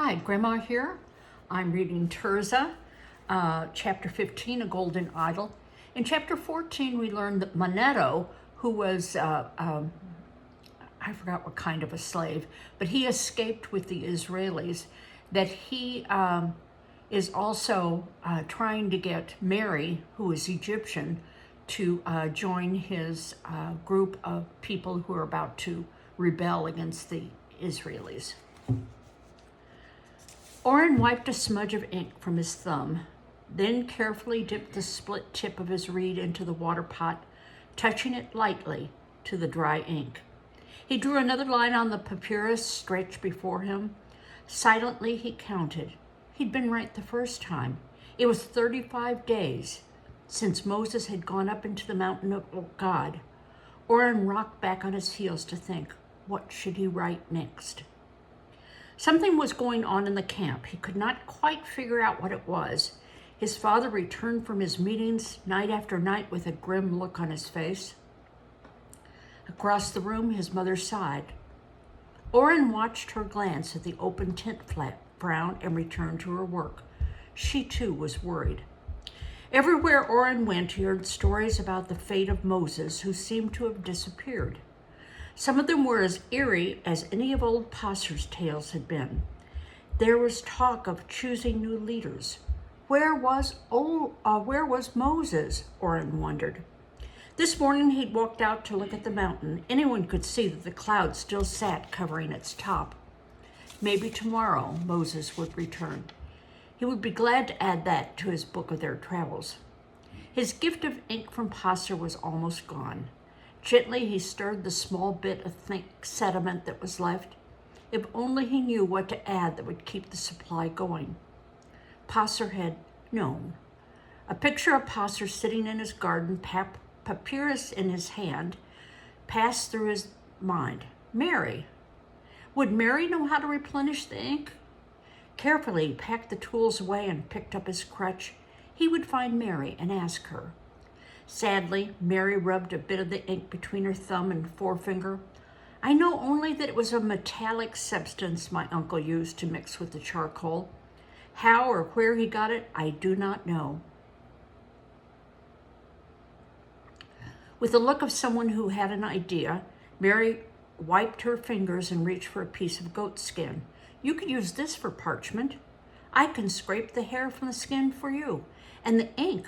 Hi, Grandma here. I'm reading Tirzah, chapter 15, A Golden Idol. In chapter 14, we learned that Manetto, who was, I forgot what kind of a slave, but he escaped with the Israelis, that he is also trying to get Merrie, who is Egyptian, to join his group of people who are about to rebel against the Israelis. Oren wiped a smudge of ink from his thumb, then carefully dipped the split tip of his reed into the water pot, touching it lightly to the dry ink. He drew another line on the papyrus stretched before him. Silently he counted. He'd been right the first time. It was 35 days since Moses had gone up into the mountain of God. Oren rocked back on his heels to think, what should he write next? Something was going on in the camp. He could not quite figure out what it was. His father returned from his meetings night after night with a grim look on his face. Across the room, his mother sighed. Oren watched her glance at the open tent flap, frowned, and returned to her work. She, too, was worried. Everywhere Oren went, he heard stories about the fate of Moses, who seemed to have disappeared. Some of them were as eerie as any of old Passer's tales had been. There was talk of choosing new leaders. Where was Moses? Oren wondered. This morning he'd walked out to look at the mountain. Anyone could see that the cloud still sat covering its top. Maybe tomorrow Moses would return. He would be glad to add that to his book of their travels. His gift of ink from Passer was almost gone. Gently, he stirred the small bit of thick sediment that was left. If only he knew what to add that would keep the supply going. Passer had known. A picture of Passer sitting in his garden, papyrus in his hand, passed through his mind. Merrie. Would Merrie know how to replenish the ink? Carefully, he packed the tools away and picked up his crutch. He would find Merrie and ask her. Sadly, Merrie rubbed a bit of the ink between her thumb and forefinger. I know only that it was a metallic substance my uncle used to mix with the charcoal. How or where he got it, I do not know. With the look of someone who had an idea, Merrie wiped her fingers and reached for a piece of goat skin. You could use this for parchment. I can scrape the hair from the skin for you. And the ink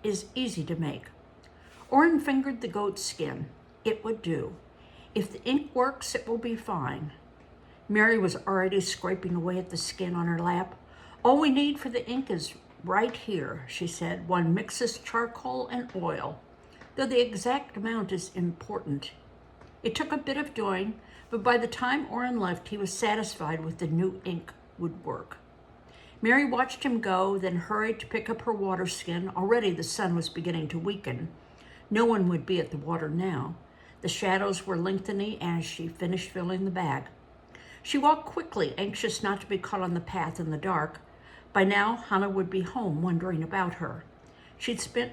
is easy to make. Oren fingered the goat skin. It would do. If the ink works, it will be fine. Merrie was already scraping away at the skin on her lap. All we need for the ink is right here, she said. One mixes charcoal and oil, though the exact amount is important. It took a bit of doing, but by the time Oren left, he was satisfied with the new ink would work. Merrie watched him go, then hurried to pick up her water skin. Already the sun was beginning to weaken. No one would be at the water now. The shadows were lengthening as she finished filling the bag. She walked quickly, anxious not to be caught on the path in the dark. By now, Hannah would be home, wondering about her. She'd spent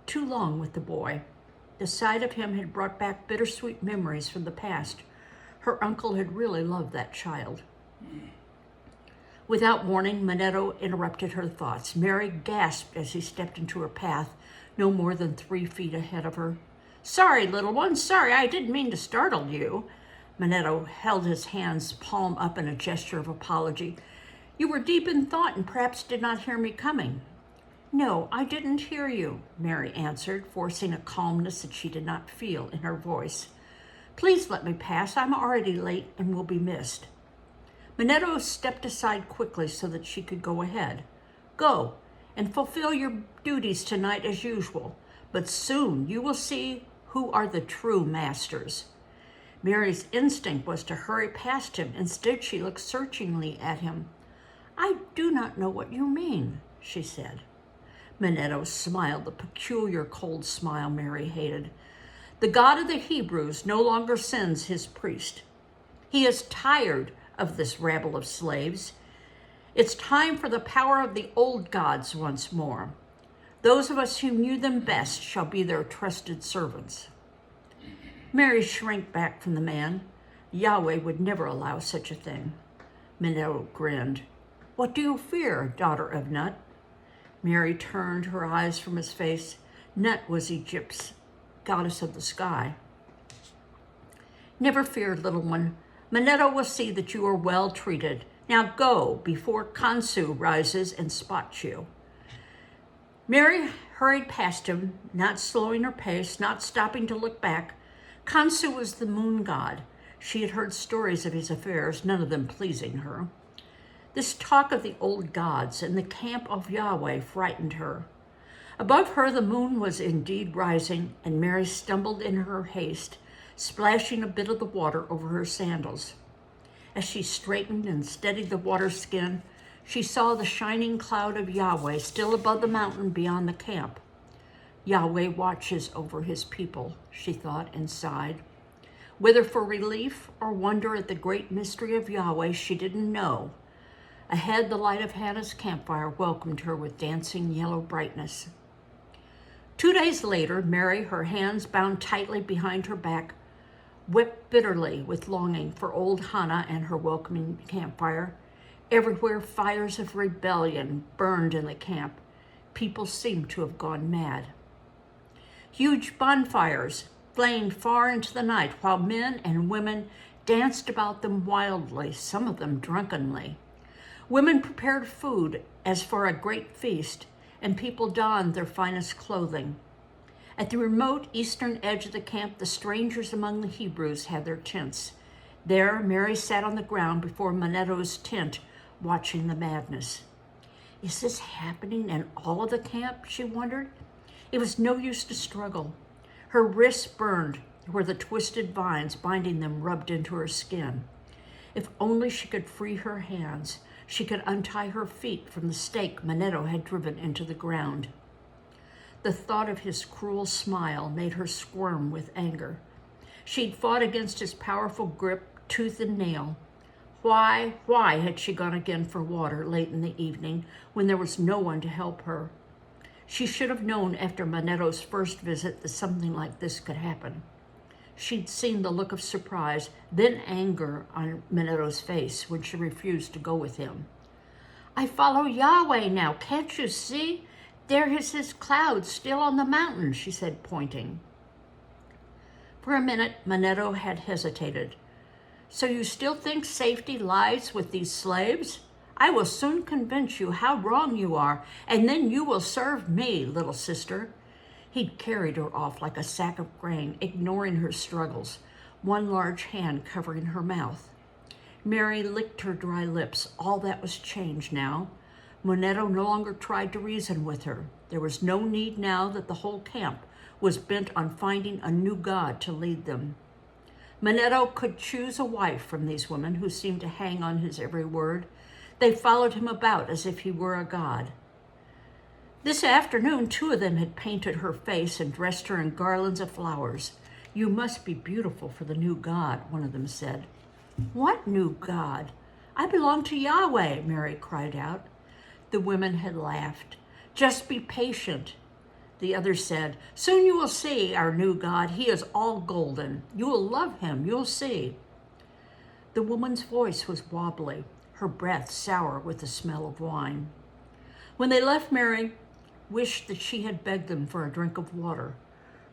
too long with the boy. The sight of him had brought back bittersweet memories from the past. Her uncle had really loved that child. Without warning, Manetto interrupted her thoughts. Merrie gasped as he stepped into her path, no more than 3 feet ahead of her. Sorry, little one, sorry, I didn't mean to startle you. Manetto held his hands palm up in a gesture of apology. You were deep in thought and perhaps did not hear me coming. No, I didn't hear you, Merrie answered, forcing a calmness that she did not feel in her voice. Please let me pass. I'm already late and will be missed. Manetto stepped aside quickly so that she could go ahead. Go and fulfill your duties tonight as usual, but soon you will see who are the true masters. Merrie's instinct was to hurry past him. Instead, she looked searchingly at him. I do not know what you mean, she said. Manetto smiled, the peculiar cold smile Merrie hated. The God of the Hebrews no longer sends his priest. He is tired of this rabble of slaves. It's time for the power of the old gods once more. Those of us who knew them best shall be their trusted servants. Merrie shrank back from the man. Yahweh would never allow such a thing. Manetto grinned. What do you fear, daughter of Nut? Merrie turned her eyes from his face. Nut was Egypt's goddess of the sky. Never fear, little one. Manetto will see that you are well treated. Now go before Kansu rises and spots you. Merrie hurried past him, not slowing her pace, not stopping to look back. Kansu was the moon god. She had heard stories of his affairs, none of them pleasing her. This talk of the old gods and the camp of Yahweh frightened her. Above her the moon was indeed rising, and Merrie stumbled in her haste, splashing a bit of the water over her sandals. As she straightened and steadied the water skin, she saw the shining cloud of Yahweh still above the mountain beyond the camp. Yahweh watches over his people, she thought and sighed. Whether for relief or wonder at the great mystery of Yahweh, she didn't know. Ahead, the light of Hannah's campfire welcomed her with dancing yellow brightness. 2 days later, Merrie, her hands bound tightly behind her back, wept bitterly with longing for old Hannah and her welcoming campfire. Everywhere fires of rebellion burned in the camp. People seemed to have gone mad. Huge bonfires flamed far into the night while men and women danced about them wildly, some of them drunkenly. Women prepared food as for a great feast, and people donned their finest clothing. At the remote eastern edge of the camp, the strangers among the Hebrews had their tents. There, Merrie sat on the ground before Manetto's tent, watching the madness. Is this happening in all of the camp, she wondered? It was no use to struggle. Her wrists burned where the twisted vines binding them rubbed into her skin. If only she could free her hands, she could untie her feet from the stake Manetto had driven into the ground. The thought of his cruel smile made her squirm with anger. She'd fought against his powerful grip, tooth and nail. Why had she gone again for water late in the evening when there was no one to help her? She should have known after Manetto's first visit that something like this could happen. She'd seen the look of surprise, then anger on Manetto's face when she refused to go with him. I follow Yahweh now, can't you see? There is his cloud still on the mountain, she said, pointing. For a minute, Manetto had hesitated. So you still think safety lies with these slaves? I will soon convince you how wrong you are, and then you will serve me, little sister. He'd carried her off like a sack of grain, ignoring her struggles, one large hand covering her mouth. Merrie licked her dry lips. All that was changed now. Manetto no longer tried to reason with her. There was no need now that the whole camp was bent on finding a new god to lead them. Manetto could choose a wife from these women who seemed to hang on his every word. They followed him about as if he were a god. This afternoon, 2 of them had painted her face and dressed her in garlands of flowers. You must be beautiful for the new god, one of them said. What new god? I belong to Yahweh, Merrie cried out. The women had laughed. Just be patient. The other said, soon you will see our new god. He is all golden. You will love him. You'll see. The woman's voice was wobbly, her breath sour with the smell of wine. When they left, Merrie wished that she had begged them for a drink of water.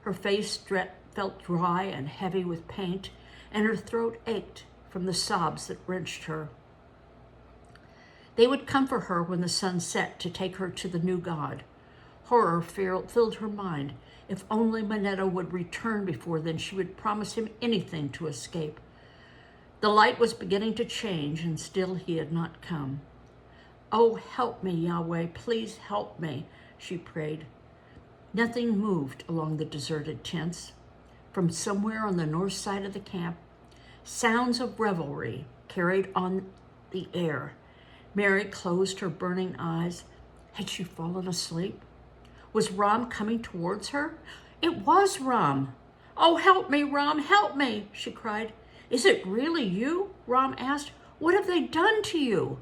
Her face felt dry and heavy with paint, and her throat ached from the sobs that wrenched her. They would come for her when the sun set to take her to the new god. Horror filled her mind. If only Manetto would return before then, she would promise him anything to escape. The light was beginning to change, and still he had not come. Oh, help me, Yahweh, please help me, she prayed. Nothing moved along the deserted tents. From somewhere on the north side of the camp, sounds of revelry carried on the air. Merrie closed her burning eyes. Had she fallen asleep? Was Ram coming towards her? It was Ram. Oh, help me, Ram, help me, she cried. Is it really you? Ram asked. What have they done to you?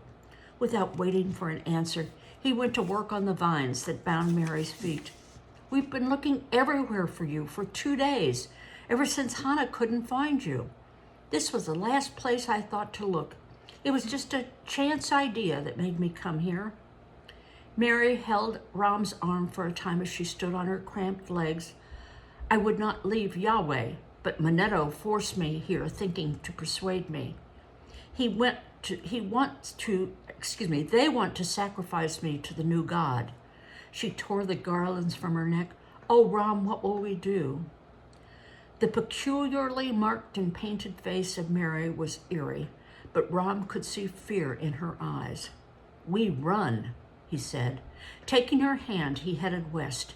Without waiting for an answer, he went to work on the vines that bound Merrie's feet. We've been looking everywhere for you for 2 days, ever since Hannah couldn't find you. This was the last place I thought to look. It was just a chance idea that made me come here. Merrie held Ram's arm for a time as she stood on her cramped legs. I would not leave Yahweh, but Manetto forced me here, thinking to persuade me. They want to sacrifice me to the new God. She tore the garlands from her neck. Oh, Ram, what will we do? The peculiarly marked and painted face of Merrie was eerie, but Ram could see fear in her eyes. We run, he said. Taking her hand, he headed west.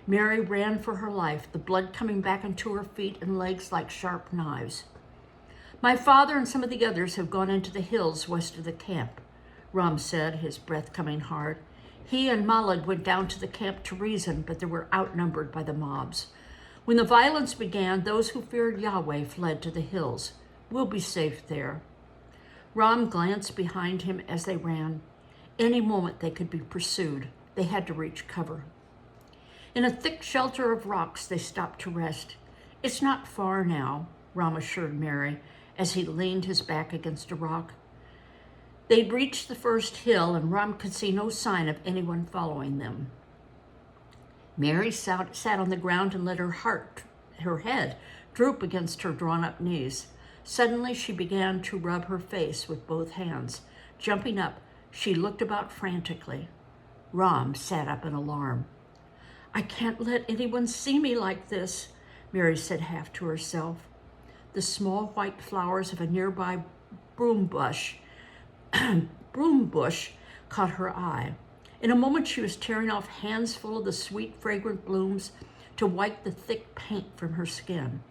Merrie ran for her life, the blood coming back into her feet and legs like sharp knives. My father and some of the others have gone into the hills west of the camp, Ram said, his breath coming hard. He and Malad went down to the camp to reason, but they were outnumbered by the mobs. When the violence began, those who feared Yahweh fled to the hills. We'll be safe there. Ram glanced behind him as they ran. Any moment they could be pursued. They had to reach cover. In a thick shelter of rocks, they stopped to rest. It's not far now, Ram assured Merrie as he leaned his back against a rock. They'd reached the first hill, and Ram could see no sign of anyone following them. Merrie sat on the ground and let her head droop against her drawn-up knees. Suddenly, she began to rub her face with both hands. Jumping up, she looked about frantically. Ram sat up in alarm. I can't let anyone see me like this, Merrie said half to herself. The small white flowers of a nearby broom bush caught her eye. In a moment, she was tearing off hands full of the sweet, fragrant blooms to wipe the thick paint from her skin.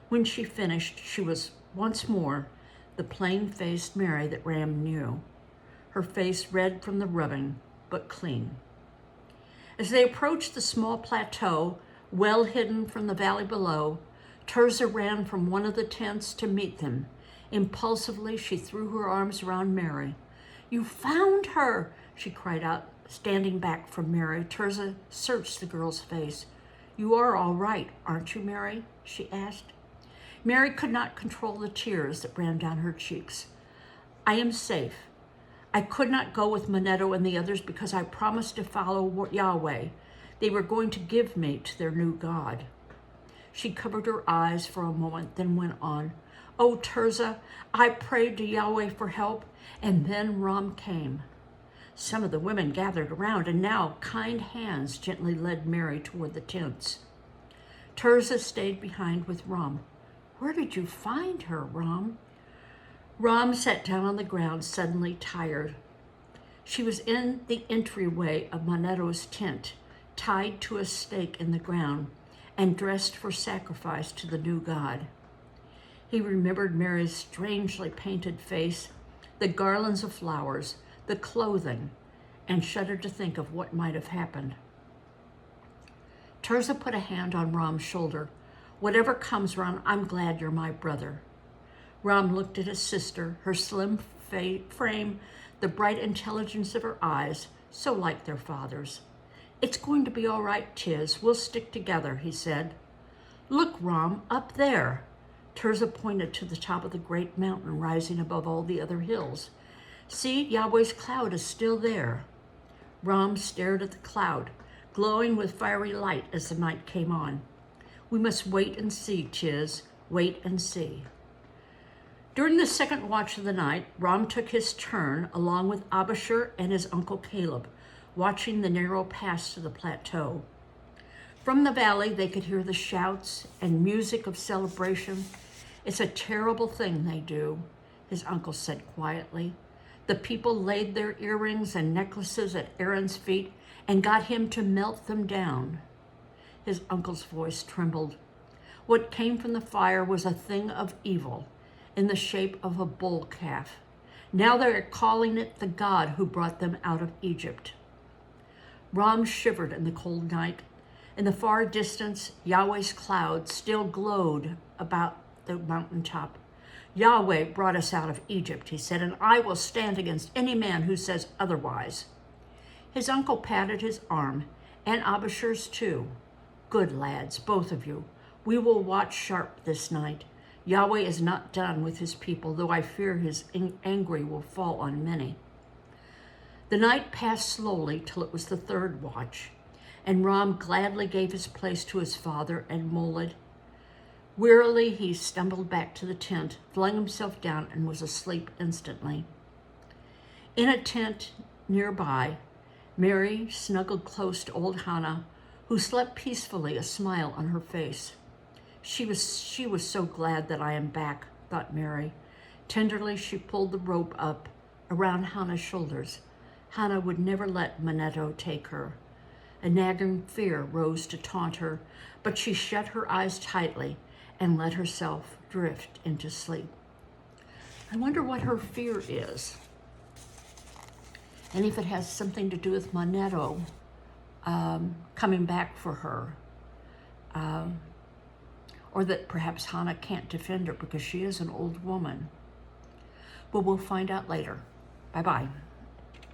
When she finished, she was once more the plain-faced Merrie that Ram knew, her face red from the rubbing, but clean. As they approached the small plateau, well hidden from the valley below, Tirzah ran from one of the tents to meet them. Impulsively, she threw her arms around Merrie. You found her, she cried out, standing back from Merrie. Tirzah searched the girl's face. You are all right, aren't you, Merrie? She asked. Merrie could not control the tears that ran down her cheeks. I am safe. I could not go with Manetto and the others because I promised to follow Yahweh. They were going to give me to their new God. She covered her eyes for a moment, then went on. Oh, Tirzah, I prayed to Yahweh for help, and then Ram came. Some of the women gathered around, and now kind hands gently led Merrie toward the tents. Tirzah stayed behind with Ram. Where did you find her, Ram? Ram sat down on the ground, suddenly tired. She was in the entryway of Manetto's tent, tied to a stake in the ground, and dressed for sacrifice to the new god. He remembered Merrie's strangely painted face, the garlands of flowers, the clothing, and shuddered to think of what might have happened. Tirzah put a hand on Ram's shoulder. Whatever comes, Ram, I'm glad you're my brother. Ram looked at his sister, her slim frame, the bright intelligence of her eyes, so like their father's. It's going to be all right, Tiz. We'll stick together, he said. Look, Ram, up there. Tirzah pointed to the top of the great mountain rising above all the other hills. See, Yahweh's cloud is still there. Ram stared at the cloud, glowing with fiery light as the night came on. We must wait and see, Tiz. Wait and see. During the second watch of the night, Ram took his turn along with Abishur and his uncle Caleb, watching the narrow pass to the plateau. From the valley, they could hear the shouts and music of celebration. It's a terrible thing they do, his uncle said quietly. The people laid their earrings and necklaces at Aaron's feet and got him to melt them down. His uncle's voice trembled. What came from the fire was a thing of evil in the shape of a bull calf. Now they're calling it the God who brought them out of Egypt. Ram shivered in the cold night. In the far distance, Yahweh's cloud still glowed about the mountaintop. Yahweh brought us out of Egypt, he said, and I will stand against any man who says otherwise. His uncle patted his arm, and Abishur's too. Good lads, both of you. We will watch sharp this night. Yahweh is not done with his people, though I fear his anger will fall on many. The night passed slowly till it was the third watch, and Ram gladly gave his place to his father and Moled. Wearily he stumbled back to the tent, flung himself down, and was asleep instantly. In a tent nearby, Merrie snuggled close to old Hannah, who slept peacefully, a smile on her face. She was so glad that I am back, thought Merrie. Tenderly she pulled the rope up around Hannah's shoulders. Hannah would never let Manetto take her. A nagging fear rose to taunt her, but she shut her eyes tightly and let herself drift into sleep. I wonder what her fear is, and if it has something to do with Manetto coming back for her, or that perhaps Hannah can't defend her because she is an old woman. Well, we'll find out later. Bye-bye.